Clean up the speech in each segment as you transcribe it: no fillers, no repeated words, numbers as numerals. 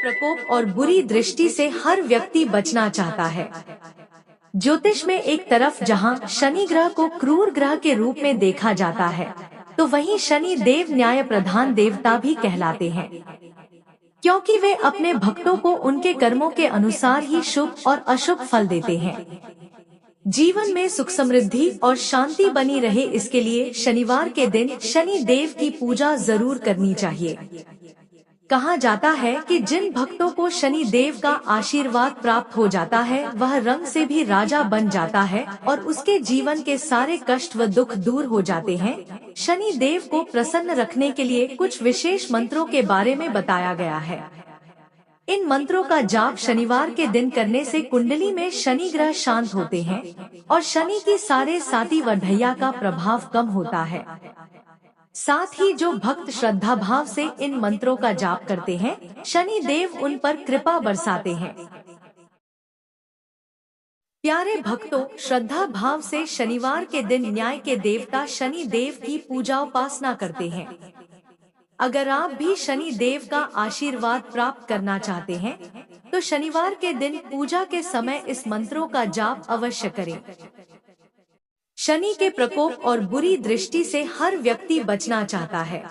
प्रकोप और बुरी दृष्टि से हर व्यक्ति बचना चाहता है। ज्योतिष में एक तरफ जहां शनि ग्रह को क्रूर ग्रह के रूप में देखा जाता है, तो वहीं शनि देव न्याय प्रधान देवता भी कहलाते हैं, क्योंकि वे अपने भक्तों को उनके कर्मों के अनुसार ही शुभ और अशुभ फल देते हैं। जीवन में सुख समृद्धि और शांति बनी रहे, इसके लिए शनिवार के दिन शनि देव की पूजा जरूर करनी चाहिए। कहा जाता है कि जिन भक्तों को शनि देव का आशीर्वाद प्राप्त हो जाता है, वह रंग से भी राजा बन जाता है और उसके जीवन के सारे कष्ट व दुख दूर हो जाते हैं। शनि देव को प्रसन्न रखने के लिए कुछ विशेष मंत्रों के बारे में बताया गया है। इन मंत्रों का जाप शनिवार के दिन करने से कुंडली में शनि ग्रह शांत होते हैं और शनि की साढ़े साती व ढैया का प्रभाव कम होता है। साथ ही जो भक्त श्रद्धा भाव से इन मंत्रों का जाप करते हैं, शनि देव उन पर कृपा बरसाते हैं। प्यारे भक्तों, श्रद्धा भाव से शनिवार के दिन न्याय के देवता शनि देव की पूजा उपासना करते हैं। अगर आप भी शनि देव का आशीर्वाद प्राप्त करना चाहते हैं, तो शनिवार के दिन पूजा के समय इस मंत्रों का जाप अवश्य करें। शनि के प्रकोप और बुरी दृष्टि से हर व्यक्ति बचना चाहता है।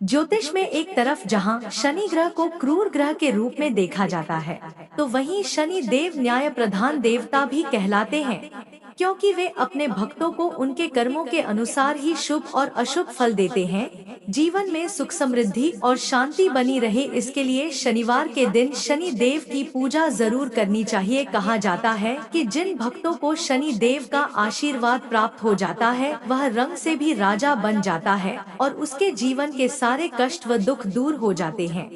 ज्योतिष में एक तरफ जहां शनि ग्रह को क्रूर ग्रह के रूप में देखा जाता है, तो वहीं शनि देव न्याय प्रधान देवता भी कहलाते हैं, क्योंकि वे अपने भक्तों को उनके कर्मों के अनुसार ही शुभ और अशुभ फल देते हैं। जीवन में सुख समृद्धि और शांति बनी रहे, इसके लिए शनिवार के दिन शनि देव की पूजा जरूर करनी चाहिए। कहा जाता है कि जिन भक्तों को शनि देव का आशीर्वाद प्राप्त हो जाता है, वह रंग से भी राजा बन जाता है और उसके जीवन के सारे कष्ट व दुख दूर हो जाते हैं।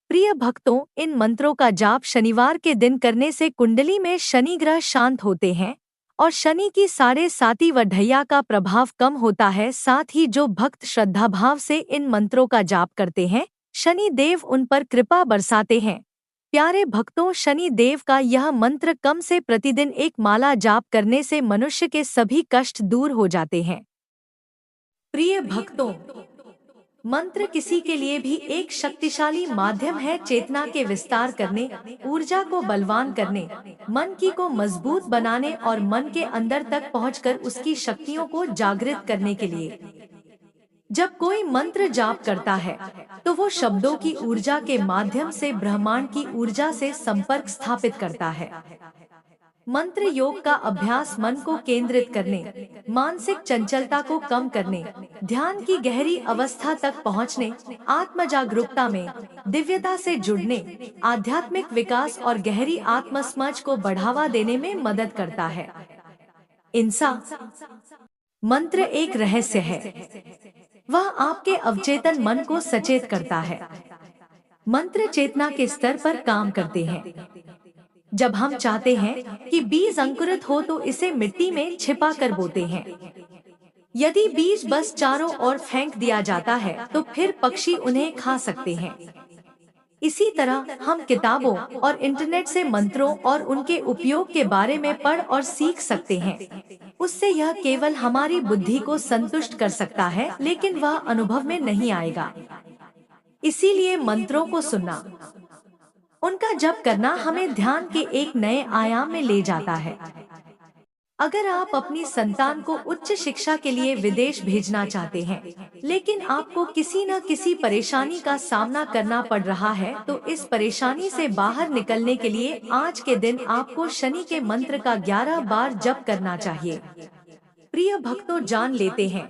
प्रिय भक्तों, इन मंत्रों का जाप शनिवार के दिन करने से कुंडली में शनि ग्रह शांत होते हैं और शनि की साढ़े साती व ढैया का प्रभाव कम होता है। साथ ही जो भक्त श्रद्धा भाव से इन मंत्रों का जाप करते हैं, शनि देव उन पर कृपा बरसाते हैं। प्यारे भक्तों, शनि देव का यह मंत्र कम से प्रतिदिन एक माला जाप करने से मनुष्य के सभी कष्ट दूर हो जाते हैं। प्रिय भक्तों, मंत्र किसी के लिए भी एक शक्तिशाली माध्यम है चेतना के विस्तार करने, ऊर्जा को बलवान करने, मन की को मजबूत बनाने और मन के अंदर तक पहुंचकर उसकी शक्तियों को जागृत करने के लिए। जब कोई मंत्र जाप करता है, तो वो शब्दों की ऊर्जा के माध्यम से ब्रह्मांड की ऊर्जा से संपर्क स्थापित करता है। मंत्र योग का अभ्यास मन को केंद्रित करने, मानसिक चंचलता को कम करने, ध्यान की गहरी अवस्था तक पहुंचने, आत्म जागरूकता में दिव्यता से जुड़ने, आध्यात्मिक विकास और गहरी आत्मसमझ को बढ़ावा देने में मदद करता है। इंसान मंत्र एक रहस्य है, वह आपके अवचेतन मन को सचेत करता है। मंत्र चेतना के स्तर पर काम करते हैं। जब हम चाहते हैं कि बीज अंकुरित हो, तो इसे मिट्टी में छिपा कर बोते हैं। यदि बीज बस चारों ओर फेंक दिया जाता है, तो फिर पक्षी उन्हें खा सकते हैं। इसी तरह हम किताबों और इंटरनेट से मंत्रों और उनके उपयोग के बारे में पढ़ और सीख सकते हैं। उससे यह केवल हमारी बुद्धि को संतुष्ट कर सकता है, लेकिन वह अनुभव में नहीं आएगा। इसीलिए मंत्रों को सुनना, उनका जप करना हमें ध्यान के एक नए आयाम में ले जाता है। अगर आप अपनी संतान को उच्च शिक्षा के लिए विदेश भेजना चाहते हैं, लेकिन आपको किसी न किसी परेशानी का सामना करना पड़ रहा है, तो इस परेशानी से बाहर निकलने के लिए आज के दिन आपको शनि के मंत्र का 11 बार जप करना चाहिए। प्रिय भक्तों, जान लेते हैं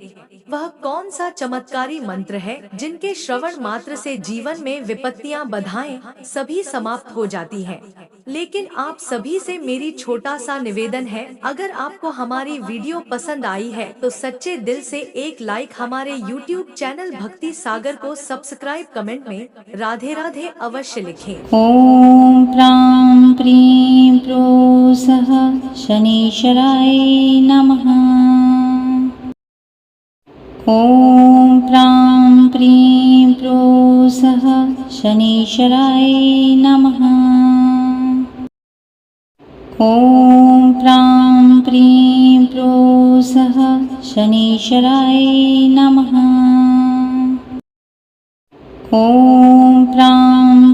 वह कौन सा चमत्कारी मंत्र है जिनके श्रवण मात्र से जीवन में विपत्तियां बाधाएं सभी समाप्त हो जाती हैं। लेकिन आप सभी से मेरी छोटा सा निवेदन है, अगर आपको हमारी वीडियो पसंद आई है तो सच्चे दिल से एक लाइक, हमारे YouTube चैनल भक्ति सागर को सब्सक्राइब, कमेंट में राधे राधे अवश्य लिखें। ओम प्रां प्रीं प्रोसः शनीश्वराय नमः। ओम प्रां प्रीं प्रोसः शनीश्वराय नमः। ओम प्रां प्रीं प्रोसः शनीश्वराय नमः। ओम प्रां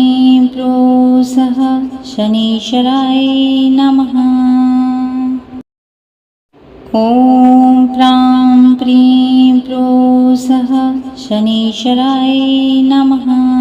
सः शनीश्वराय नमः। ॐ प्रां प्रीं प्रो सः शनीश्वराय नमः।